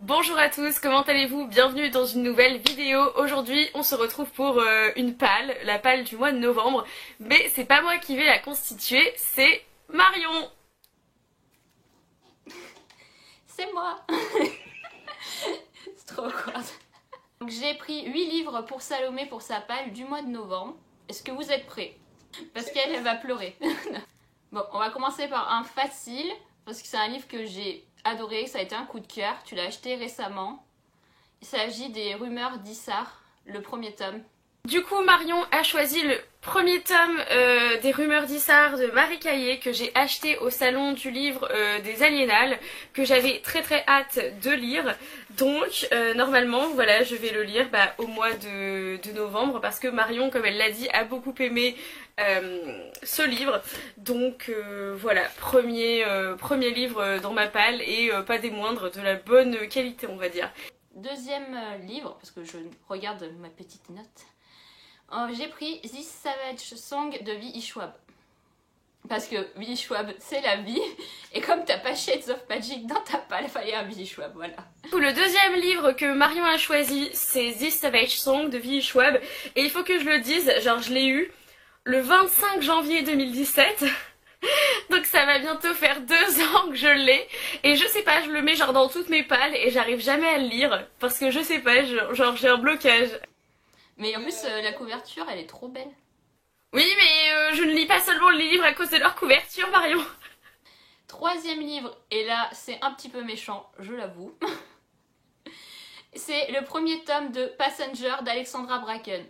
Bonjour à tous, comment allez-vous? Bienvenue dans une nouvelle vidéo. Aujourd'hui, on se retrouve pour une palle, la palle du mois de novembre. Mais c'est pas moi qui vais la constituer, c'est Marion. C'est moi. C'est trop quoi. Donc j'ai pris 8 livres pour Salomé pour sa palle du mois de novembre. Est-ce que vous êtes prêts? Parce qu'elle va pleurer. Bon, on va commencer par un facile, parce que c'est un livre que j'ai adoré, ça a été un coup de cœur. Tu l'as acheté récemment. Il s'agit des Rumeurs d'Issar, le premier tome. Du coup, Marion a choisi le premier tome des Rumeurs d'Issar de Marie Caillé que j'ai acheté au salon du livre des Aliénales, que j'avais très hâte de lire. Donc normalement, voilà, je vais le lire au mois de novembre parce que Marion, comme elle l'a dit, a beaucoup aimé ce livre. Donc voilà, premier livre dans ma palle et pas des moindres, de la bonne qualité on va dire. Deuxième livre, parce que je regarde ma petite note. J'ai pris This Savage Song de V.E. Schwab. Parce que V.E. Schwab, c'est la vie. Et comme t'as pas Shades of Magic dans ta palle, il fallait un V.E. Schwab, voilà. Le deuxième livre que Marion a choisi, c'est This Savage Song de V.E. Schwab. Et il faut que je le dise, genre je l'ai eu le 25 janvier 2017. Donc ça va bientôt faire 2 ans que je l'ai. Et je sais pas, je le mets genre dans toutes mes palles et j'arrive jamais à le lire. Parce que je sais pas, genre j'ai un blocage. Mais en plus, la couverture, elle est trop belle. Oui, mais je ne lis pas seulement les livres à cause de leur couverture, Marion. Troisième livre, et là, c'est un petit peu méchant, je l'avoue. C'est le premier tome de Passenger d'Alexandra Bracken.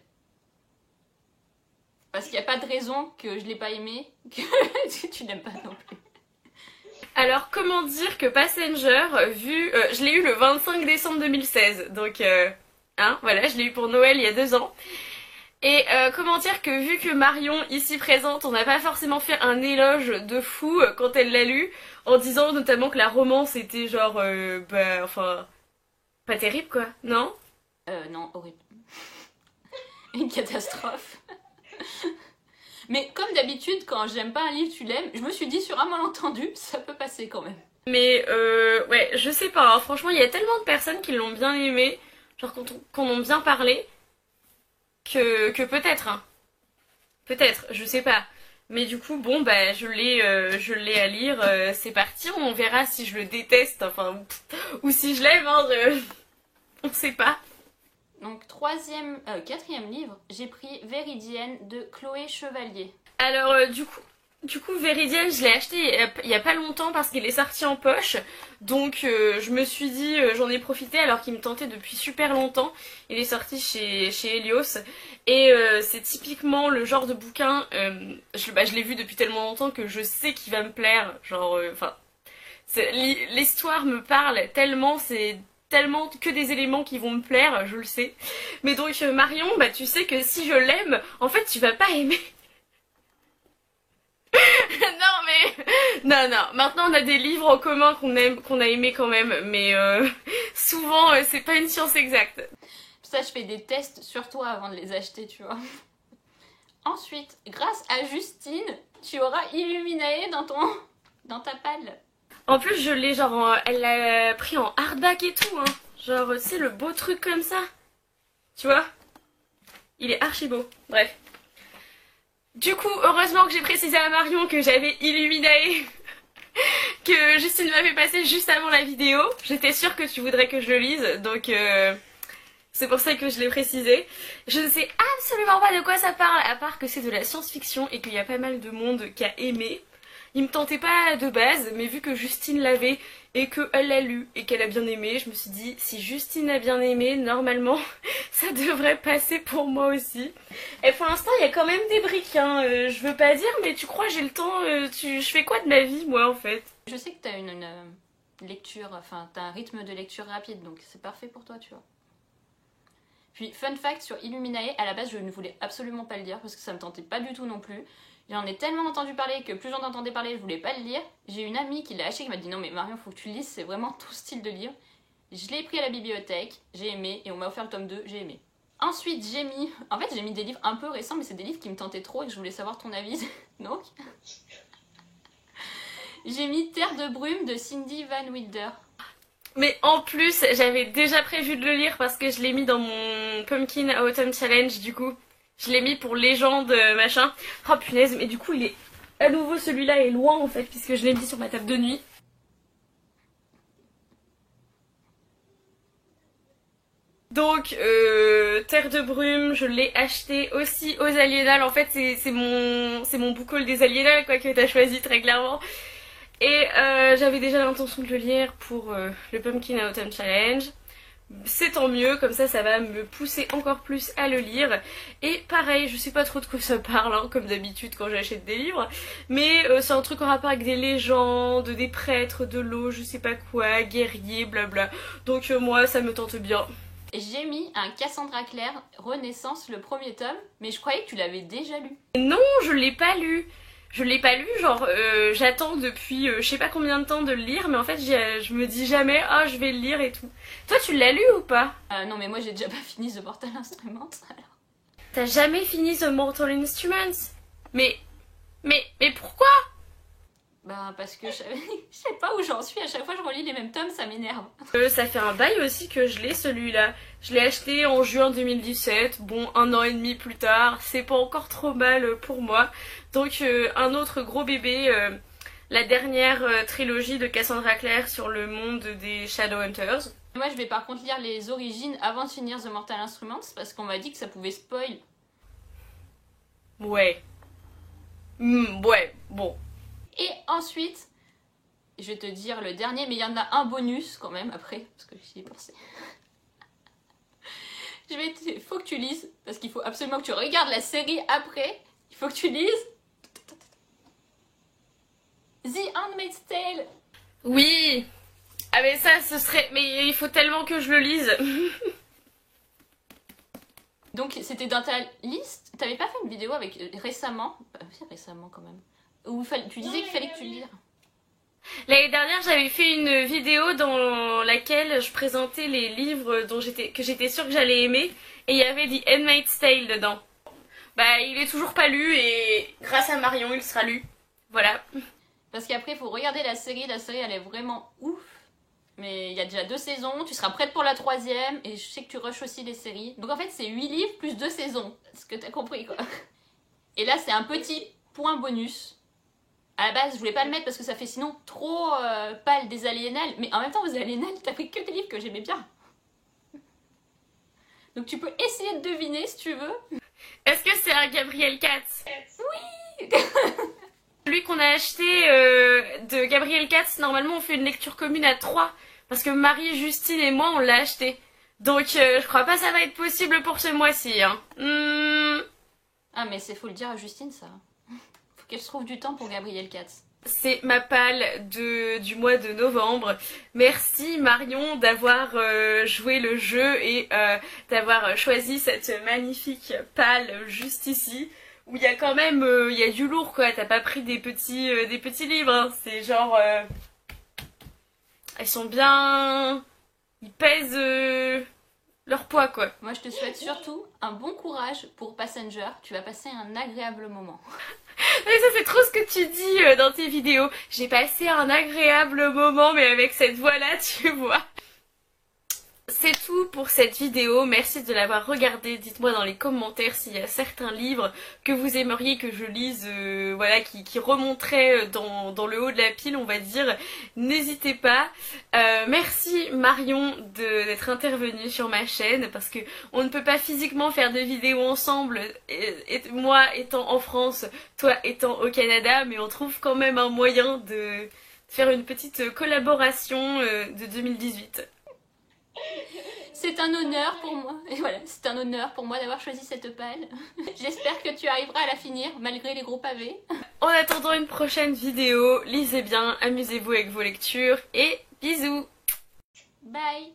Parce qu'il n'y a pas de raison que je l'ai pas aimé, que tu n'aimes pas non plus. Alors, comment dire que Passenger, je l'ai eu le 25 décembre 2016, donc... voilà, je l'ai eu pour Noël il y a 2 ans. Et comment dire que vu que Marion, ici présente, on n'a pas forcément fait un éloge de fou quand elle l'a lu, en disant notamment que la romance était genre, pas terrible quoi, non? Non, horrible. Une catastrophe. Mais comme d'habitude, quand j'aime pas un livre, tu l'aimes, je me suis dit sur un malentendu, ça peut passer quand même. Mais ouais, je sais pas, hein, franchement, il y a tellement de personnes qui l'ont bien aimé, genre qu'on en bien parlé, que peut-être, hein. Peut-être, je sais pas. Mais du coup, bon, je l'ai à lire, c'est parti, on verra si je le déteste, enfin, ou si je l'aime, hein, on sait pas. Donc, quatrième livre, j'ai pris Véridienne de Chloé Chevalier. Alors, du coup, Véridienne, je l'ai acheté il y a pas longtemps parce qu'il est sorti en poche. Donc, je me suis dit, j'en ai profité alors qu'il me tentait depuis super longtemps. Il est sorti chez Helios. Et c'est typiquement le genre de bouquin, je l'ai vu depuis tellement longtemps que je sais qu'il va me plaire. Genre, l'histoire me parle tellement, c'est tellement que des éléments qui vont me plaire, je le sais. Mais donc, Marion, tu sais que si je l'aime, en fait, tu vas pas aimer. Non, maintenant on a des livres en commun qu'on a aimé quand même, mais souvent c'est pas une science exacte. Ça, je fais des tests sur toi avant de les acheter, tu vois. Ensuite, grâce à Justine, tu auras Illuminae dans ta palle. En plus, je l'ai genre, elle l'a pris en hardback et tout, hein. Genre, c'est le beau truc comme ça. Tu vois? Il est archi beau. Bref. Du coup, heureusement que j'ai précisé à Marion que j'avais Illuminae, que Justine m'avait passé juste avant la vidéo. J'étais sûre que tu voudrais que je le lise, donc c'est pour ça que je l'ai précisé. Je ne sais absolument pas de quoi ça parle, à part que c'est de la science-fiction et qu'il y a pas mal de monde qui a aimé. Il me tentait pas de base, mais vu que Justine l'avait et qu'elle l'a lu et qu'elle a bien aimé, je me suis dit, si Justine a bien aimé, normalement, ça devrait passer pour moi aussi. Et pour l'instant, il y a quand même des briques, hein. Je veux pas dire, mais tu crois j'ai le temps, je fais quoi de ma vie, moi, en fait? Je sais que t'as une lecture, enfin, t'as un rythme de lecture rapide, donc c'est parfait pour toi, tu vois. Puis, fun fact sur Illuminae, à la base, je ne voulais absolument pas le lire parce que ça me tentait pas du tout non plus. J'en ai tellement entendu parler que plus j'en entendais parler, je voulais pas le lire. J'ai une amie qui l'a acheté qui m'a dit non mais Marion, faut que tu le lises, c'est vraiment ton style de livre. Je l'ai pris à la bibliothèque, j'ai aimé, et on m'a offert le tome 2, j'ai aimé. Ensuite, j'ai mis des livres un peu récents, mais c'est des livres qui me tentaient trop et que je voulais savoir ton avis. Donc, j'ai mis Terre de brume de Cindy Van Wilder. Mais en plus, j'avais déjà prévu de le lire parce que je l'ai mis dans mon Pumpkin Autumn Challenge du coup. Je l'ai mis pour légende machin. Oh punaise, mais du coup il est... À nouveau celui-là est loin en fait puisque je l'ai mis sur ma table de nuit. Donc, Terre de Brume, je l'ai acheté aussi aux Aliénales. En fait, c'est mon book haul des Aliénales quoi que t'as choisi très clairement. Et j'avais déjà l'intention de le lire pour le Pumpkin Autumn Challenge. C'est tant mieux, comme ça va me pousser encore plus à le lire. Et pareil, je sais pas trop de quoi ça parle, hein, comme d'habitude quand j'achète des livres. Mais c'est un truc en rapport avec des légendes, des prêtres, de l'eau, je sais pas quoi, guerriers, blabla. Donc moi, ça me tente bien. J'ai mis un Cassandra Clare Renaissance, le premier tome, mais je croyais que tu l'avais déjà lu. Non, je l'ai pas lu. Je l'ai pas lu, genre j'attends depuis je sais pas combien de temps de le lire, mais en fait je me dis jamais ah je vais le lire et tout. Toi tu l'as lu ou pas? Non mais moi j'ai déjà pas fini The Mortal Instruments alors. T'as jamais fini The Mortal Instruments? Mais pourquoi? Bah parce que je sais pas où j'en suis, à chaque fois je relis les mêmes tomes, ça m'énerve. Ça fait un bail aussi que je l'ai celui-là. Je l'ai acheté en juin 2017, bon 1 an et demi plus tard, c'est pas encore trop mal pour moi. Donc un autre gros bébé, la dernière trilogie de Cassandra Clare sur le monde des Shadowhunters. Moi je vais par contre lire les origines avant de finir The Mortal Instruments parce qu'on m'a dit que ça pouvait spoil. Ouais. Ouais, bon. Et ensuite, je vais te dire le dernier, mais il y en a un bonus quand même après, parce que j'y ai pensé. Faut que tu lises, parce qu'il faut absolument que tu regardes la série après. Il faut que tu lises The Handmaid's Tale. Oui. Ah mais ça, ce serait... Mais il faut tellement que je le lise. Donc c'était dans ta liste. T'avais pas fait une vidéo avec récemment, récemment quand même, où tu disais qu'il fallait que tu lises. L'année dernière, j'avais fait une vidéo dans laquelle je présentais les livres que j'étais sûre que j'allais aimer, et il y avait The Handmaid's Tale dedans. Bah, il est toujours pas lu, et grâce à Marion, il sera lu. Voilà. Parce qu'après, il faut regarder la série elle est vraiment ouf. Mais il y a déjà 2 saisons, tu seras prête pour la 3e, et je sais que tu rushes aussi les séries. Donc en fait, c'est 8 livres plus 2 saisons. Ce que t'as compris, quoi. Et là, c'est un petit point bonus. À la base, je voulais pas le mettre parce que ça fait sinon trop pâle des Aliénales. Mais en même temps, aux Aliénales, t'as pris que des livres que j'aimais bien. Donc tu peux essayer de deviner si tu veux. Est-ce que c'est un Gabriel Katz? Oui. Celui qu'on a acheté de Gabriel Katz, normalement on fait une lecture commune à 3. Parce que Marie, Justine et moi, on l'a acheté. Donc je crois pas que ça va être possible pour ce mois-ci. Hein. Ah mais faut le dire à Justine ça. Faut qu'elle se trouve du temps pour Gabriel Katz. C'est ma palle du mois de novembre. Merci Marion d'avoir joué le jeu et d'avoir choisi cette magnifique palle juste ici. Où il y a quand même il y a du lourd quoi. T'as pas pris des petits livres. Hein. C'est genre... elles sont bien... Ils pèsent leur poids quoi. Moi je te souhaite surtout un bon courage pour Passenger. Tu vas passer un agréable moment. Mais ça c'est trop ce que tu dis dans tes vidéos. J'ai passé un agréable moment mais avec cette voix là tu vois. C'est tout pour cette vidéo, merci de l'avoir regardée, dites-moi dans les commentaires s'il y a certains livres que vous aimeriez que je lise, voilà, qui remonteraient dans le haut de la pile on va dire, n'hésitez pas. Merci Marion d'être intervenue sur ma chaîne parce que on ne peut pas physiquement faire de vidéos ensemble, et moi étant en France, toi étant au Canada, mais on trouve quand même un moyen de faire une petite collaboration de 2018. C'est un honneur pour moi, et voilà, c'est un honneur pour moi d'avoir choisi cette palle. J'espère que tu arriveras à la finir, malgré les gros pavés. En attendant une prochaine vidéo, lisez bien, amusez-vous avec vos lectures, et bisous! Bye!